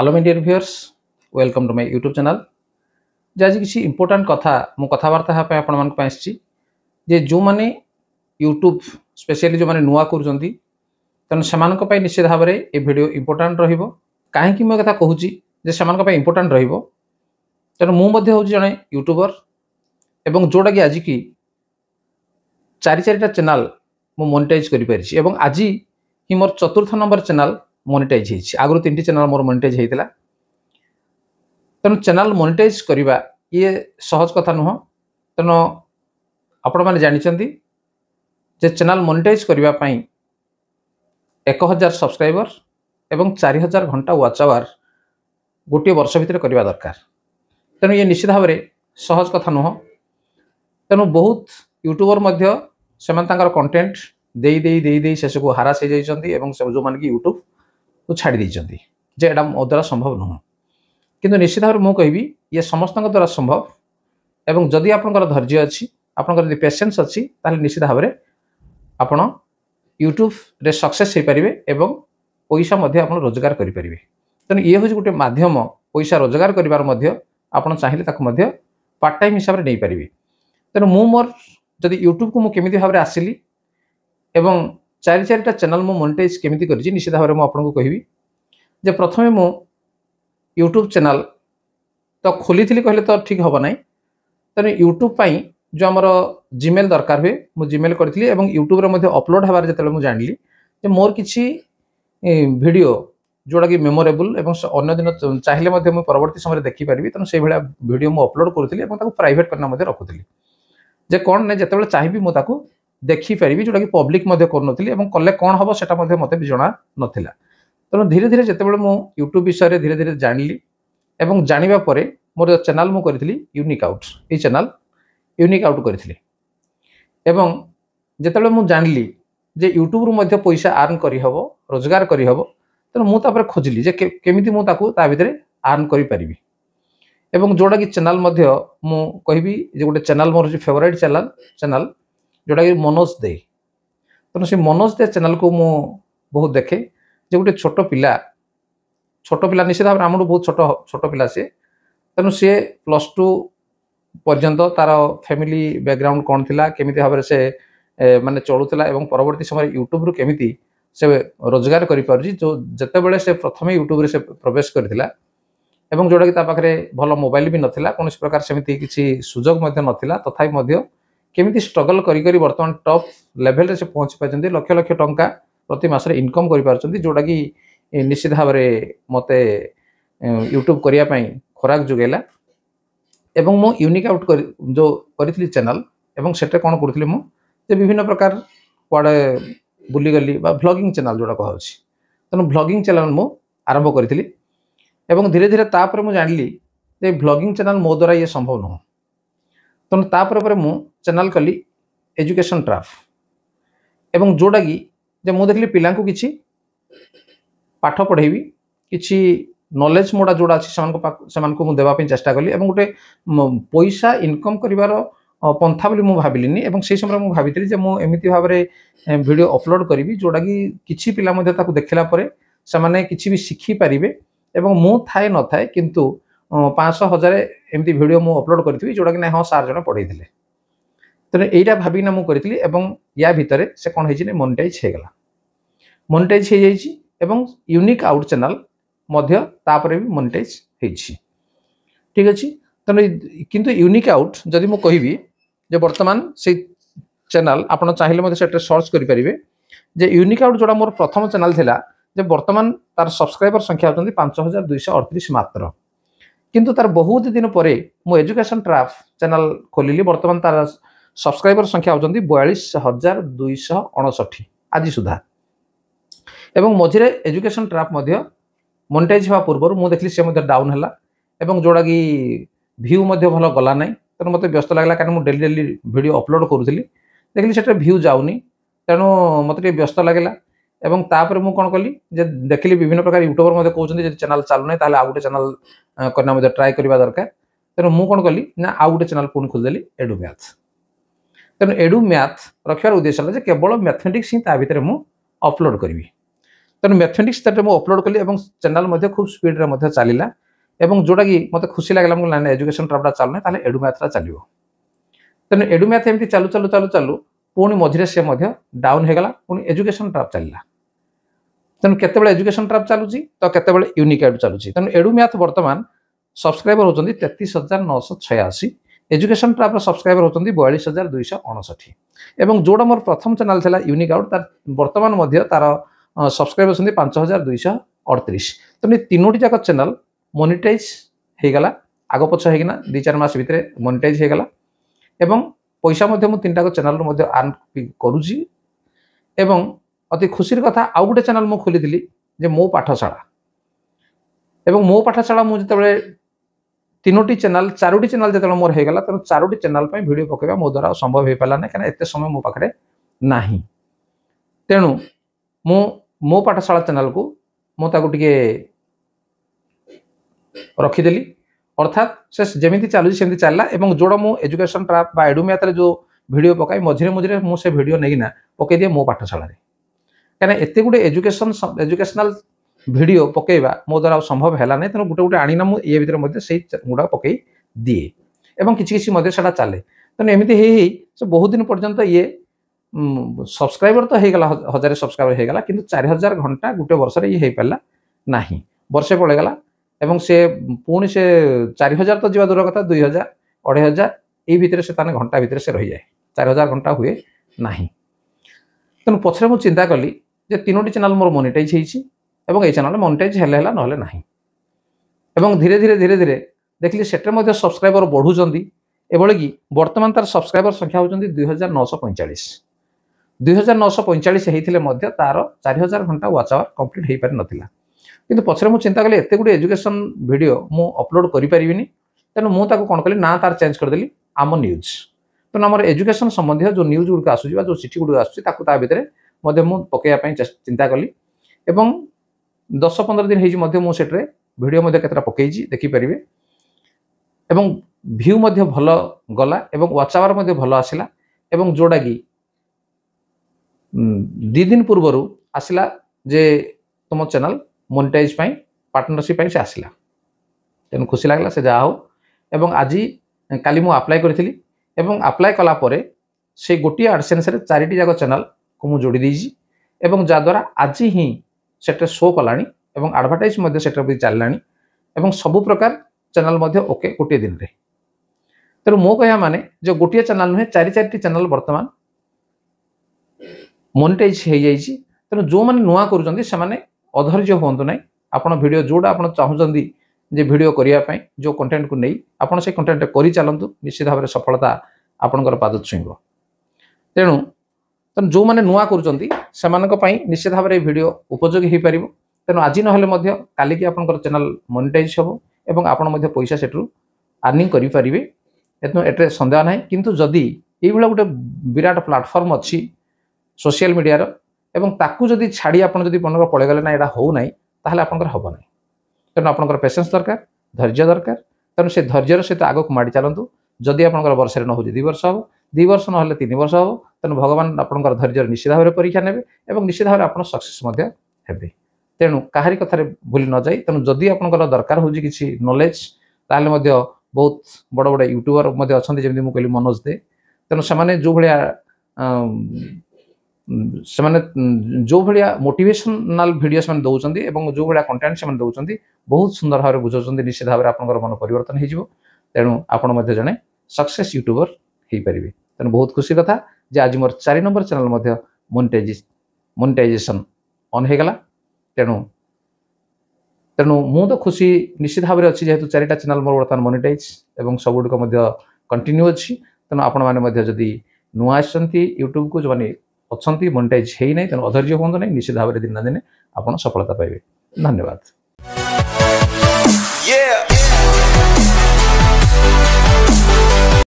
Hello my dear viewers, welcome to my YouTube channel. जे आज किसी इंपोर्टेंट कथा मु कथबार्ता हाँ आपण मान आसी जे जो माने यूट्यूब स्पेशली जो माने नुआ करूछंती तन समान को निश्चित भाव में ये वीडियो इंपोर्टेंट रहिबो। काहेकि मो कथा कहूची जे समान को इंपोर्टेंट रहिबो तेणु मु मध्ये होची जने यूट्यूबर एवं जोटा कि आज की चारिटा चैनल मु मोनेटाइज करि परिछि एवं आज ही मोर चतुर्थ नंबर चैनल मोनेटाइज होइछि। आगु 3टी चैनल मोर मोनेटाइज होइतिला। तेणु चैनल मोनेटाइज करबा ये सहज कथा नुह। तेणु आपण माने जानिचंती जे चैनल मोनेटाइज करबा पई 1000 सब्सक्राइबर एवं 4000 घंटा वॉच आवर गोटे वर्ष भितर करबा दरकार। तेणु ये निश्चित भाव में सहज कथा नुह। तेणु बहुत यूट्यूबर मध्य सेमान तांकर कंटेंट देई देई देई देई शेष को हारास हो जाइछंती एवं जो मान की यूट्यूब को छाड़ी देइछंती जे एडा मो द्वारा संभव नुह। किंतु निश्चित भाव मु कहबी ये समस्त द्वारा संभव एवं जदि आपनकर धैर्य अच्छी आपनकर जदि पेशेंस अच्छी ताले निश्चित भाव में आपण यूट्यूब रे सक्सेस हो पारिबे एवं पैसा मध्य आपण रोजगार करि परिबे। तेणु ये होची गोटे माध्यम पैसा रोजगार करिवार मध्य आपण चाहिले ताको मध्य पार्ट टाइम हिसाब रे नै परिबे। तेणु मु मोर जदि यूट्यूब को मु केमिति भाव रे आसिली एवं चारिटा चैनल मु मोनेटाइज केमिति करिछि निश्चित भाव में मु आपनको कहबी जे प्रथमे मु यूट्यूब चैनल तो खोली थी कहले तो ठीक हम ना। तेणु यूट्यूब पाई जो आमर जीमेल दरकार हुए मु जीमेल करी एवं यूट्यूब रे अपलोड होबार जो मुझे जानिली जे मोर किसी वीडियो जोड़ा कि मेमोरेबल एवं अन्य दिन चाहिए मुझे परवर्ती समय देखिपारि। तेणु से भाया वीडियो मु अपलोड करूँ और प्राइवेट करना रखुली जे कौन ना जिते चाहिए मुझे देखिपारि जोटा कि पब्लिक करूँ कले कौन हम से मत भी जना नाला। तेणु धीरे धीरे जितेबाला मु यूट्यूब विषय धीरे धीरे जानिली एवं जानिबा परे मोर चैनल मु करिथिली यूनिक आउट। ये चैनल यूनिक आउट करिथिली एवं जितेबाला मु जानिली जे यूट्यूब रु मध्य पैसा अर्न करि हबो रोजगार करि हबो। तेणु मु तापर खोजिली जे केमिति मु ताकू ता भितरे अर्न करि परिबी एवं जोड़ा कि चैनल मध्य मु कहबी जे गोटे चैनल मोर फेवरेट चैनल जोड़ा कि मनोज दे। तेणु से मनोज दे चैनल को मु बहुत देखे जे गोटे छोट पिला निश्चित भाव आम बहुत छोट पिला सी। तेणु सी +2 पर्यंत तार फैमिली बैकग्राउंड कौन थिला केमिति भाव से माने चलुला एवं परवर्ती समय यूट्यूब रु केमिति से रोजगार करि पारजी। जो जते बेले से प्रथम यूट्यूब रे से प्रवेश करथिला एवं जोड़ा कि ता पाखरे भलो मोबाइल भी नथिला कोनोसी प्रकार सेमिति किछि सुजोग मध्य नथिला तथापि मध्य केमिति स्ट्रगल करी करी वर्तमान टॉप लेवल रे से पहुंच पाजंती लक्ष लक्ष टंका प्रति मासरे इनकम करि पारचंती जोड़ा कि निश्चित भाव में मते यूट्यूब करिया पई खोराक जुगेला। एवं मो यूनिक आउट जो करिथिली चैनल एवं सेटे कोन करथिली मु जे विभिन्न प्रकार कुआडे बुली गली बा व्लॉगिंग चैनल जोड़ा कहउछि। तनो व्लॉगिंग चैनल मु आरंभ करिथिली एवं धीरे धीरे तापर मु जानली जे व्लॉगिंग चैनल मो द्वारा ये संभव न। तनो तापर मु चैनल कली एजुकेशन ट्रैफ एवं जोड़ा कि जे मु देखली पिला को किछि पाठ पढ़ेबी किछि नॉलेज मोड़ा जोड़ा अच्छी से देवा चेष्टा कली एवं गोटे पैसा इनकम करिवार पंथा बोली मु भाबिलिनी एवं से समय मु भाबिथिली जे मु एमिति भाव में वीडियो अपलोड करी जोड़ा कि किछि पिला मध्ये ताकू देखला परे समाने किछि भी शिखी पारिबे एवं मु थाए न थाए किंतु 500,000 एमती वीडियो मु अपलोड करथिबी जोड़ा कि ना हाँ सार जने पढ़ेइथिले। तेणु एटा भाबिना मु करथिली एवं या भितरे से कोन हेछि ने मोनेटाइज हे गला। मोनेटाइज हे जाइछि एवं यूनिक आउट चैनल मध्य तापर भी मोनेटाइज हेछि। ठीक अछि। तेणु किंतु यूनिक आउट जदि मु कहबी जे वर्तमान से चैनल आपण चाहिए मते सेटे सर्च करि परिबे जे यूनिक आउट जोड़ा मोर प्रथम चैनल थिला जे वर्तमान तार सब्सक्राइबर संख्या होतंती 5238 मात्र। किंतु तार बहुत दिन परे मु एजुकेशन ट्रैफ चैनल खोलिली वर्तमान तार सब्सक्राइबर संख्या होतंती 42259 आज सुधा एवं मझिरे एजुकेशन ट्रैप मध्य मोनेटाइज होगा पूर्व मु देखली से मध्य डाउन हैला एवं जोड़ा कि व्यू मध्य भल गला ना। तेणु मत व्यस्त लगला कारण मु डेली डेली वीडियो अपलोड करूली देखली से व्यू जाऊनी तेणु मत व्यस्त लगेगा एवं तापर मु कौन कली जे देखली विभिन्न प्रकार यूट्यूबर मध्य कहउछन्ती जे चैनल चालू नै ताले आ गुटे चैनल करना मध्य ट्राई करबा दरकार। तेणु मु कौन कली ना आ गुटे चैनल पुणी खोलदेली एडु मैथ। तेणु एडु मैथ रखार उद्देश्य है केवल मैथमेटिक्स ही ता भितर मु अपलोड करी। तेणु मैथमेटिक्स मु अपलोड कली चैनल खूब स्पीड चलला जोटा कि मत खुशी लगे ना एजुकेशन ट्रापटा चलना ताले एडु मैथरा चलो तेणु एडु मैथ एमती चालू चालू चालू चालू पुणी मझे सी डाउन होगला पुणी एजुकेशन ट्राप चलला तेणु केतबेले एजुकेशन ट्राप चलुची तो केतबेले यूनिक एडु चलुची तेणु एडु मैथ वर्तमान सब्सक्राइबर होचंदी 33,986 एजुकेशन ट्राप सब्सक्राइबर होचंदी 42,259 एवं जोड़ा मोर प्रथम चैनल थिला यूनिक आउट तार वर्तमान मध्य तार सब्सक्राइबर होचंदी 5,238 तेणु तीनोटी जाक चैनल मोनेटाइज हो गला आग पछ होना 2-4 मास भितर मोनेटाइज हो गला एवं पैसा मध्य मु तीनटा चैनल रो आर्न करूची एवं अति खुशी कथा आउ गोटे चैनल मु खोली जे मो पाठशाला एवं मो पाठशाला मु जतबे तीनोटी चैनल 4टी चैनल जतबे मोर हो गला त 4टी चैनल पे वीडियो पकेबा मो द्वारा संभव हो पाला ना कारण एते समय मो पाखरे नाही तेणु मो पाठशाला चैनल को मो ताको टिके रखीदेली अर्थात से जमी चलुची सेमती चलला एवं जोड़ा मु एजुकेशन ट्राप बा एडु मैथ जो वीडियो पकाई मझे मझे मु से वीडियो नेगिना पकई दिए मो पाठशाला कहीं एत गुटे एजुकेशनल वीडियो पकेबा मो द्वारा संभव है ना तेणु गोटे गोटे आना मुझे भर से गुड़ा पकई दिए एवं किसी चले तेणु एमती से बहुत दिन पर्यंत ये सब्सक्राइबर तो होगला 1000 सब्सक्राइबर होगला कि 4000 घंटा गोटे वर्ष ये हो पारा ना वर्षे पड़ेगला एवं से पुणी से 4000 तो जीवा दूर कथा 2000 2500 ये भितर से घंटा भितर से रही जाए 4000 घंटा हुए ना तेणु पछरे मु चिंता कली जे तीनोटी चैनल मोर मोनेटाइज होती ये चैनल मोनेटाइज हेले ना एवं धीरे धीरे धीरे धीरे देखली सेटे मध्य सब्सक्राइबर बढ़ुंट एभली कि वर्तमान तार सब्सक्राइबर संख्या होती 2945 होते तार 4000 घंटा वाच आवर कंप्लीट हो पारि नथिला किंतु पछरे मु चिंता कली एते गुडी एजुकेशन वीडियो मु अपलोड करि परिबिनी तेणु मु ताको कोन कली ना तार चेंज कर देली आम न्यूज तेणु आम एजुकेशन संबंधी जो न्यूज गुड़िक आसूँ जो चिठी गुड़िक आसूँ भितर पकड़ा चिंता कली एवं 10-15 दिन होट्रे भिडियो केतटा पकई देखिपारे एवं भ्यू भल गला एवं वाच आवर भल आसला एवं जोड़ा कि 2 दिन पूर्वर आसला जे तुम चैनल मोनेटाइज पार्टनरशिप से आसला तेणु खुशी लगला से जहा हो एवं आज काली मु अप्लाई करी एवं अप्लाई कला परे से गोटे एडसेंस रे 4टी जाक चैनल को मु जोड़ी देजी एवं जद्वारा आज ही सेटे शो कलानी एवं एडवर्टाइज सेटे भी चललानी एवं सबु प्रकार चैनल ओके गोटे दिन रे तेणु मो कह माने जो गोटे चैनल नुहे 4-4टी चैनल वर्तमान मोनेटाइज हो जाइए तेणु जो मैंने नुआ कर अधैर्य हूँ ना आपण वीडियो जोड़ा आप चाहते जे वीडियो करने जो कंटेंट को नहीं आपड़ से कंटेंट कर चलतु निश्चित भाव में सफलता आपणकर पाद छुईब तेणु जो मैंने नुआ कर निश्चित भाव में वीडियो उपयोगी हो पार तेणु आज ना काली की आपंकर चैनल मोनेटाइज हम एवं आपण पैसा सेठू अर्निंग करेंगे एटे सन्देह ना किंतु जदि ये गोटे विराट प्लाटफर्म अच्छी सोशल मीडिया एवं ताकू जदि छाड़ी आप पड़ेगले ना यहाँ हो ना ताहले आपंकर हम ना तेणु आपंकर पेशेंस दरकार धैर्य दरकार तेणु से धैर्यर सहित आग को माड़ी चलतु जदि आपंकर वर्षे न हो 2 वर्ष हम 2 वर्ष ना 3 वर्ष हम तेणु भगवान आपंकर धैर्य निश्चित भाव में परीक्षा ने और निश्चित भाव में आप सक्सेस हेबे तेणु कहारी कथार भूली न जाए तेणु जदि आपंकर दरकार हो किसी नॉलेज ताहले बहुत बड़ बड़ यूट्यूबर अच्छा जमी मुझे कहली मनोज दे तेणु से जो भाया जो भाया मोटिवेशनल वीडियो से दौरान और जो भाया कंटेंट से दौरान बहुत सुंदर भाव में बुझाऊँ निश्चित भाव में आपंकर मन परिवर्तन हो तेणु आपण जड़े सक्सेस यूट्यूबर हो पारे तेणु बहुत खुशी कथा जे आज मोर 4 नंबर चैनल मोनेटाइजेशन ऑन हो गला तेणु तेणु मु तो खुशी निश्चित भाव में अच्छी जेहेतु 4टा चैनल मोर बर्तमान मोनेटाइज और सबुड़ कंटिन्यू अच्छी तेणु आपण मैंने जदि नुआ आसती यूट्यूब को जो मैंने अच्छा मोनेटाइज है ना तेणु अधैर्य हूँ ना निश्चित भाव में दिन ना दिन आप सफलता पाइबे। धन्यवाद।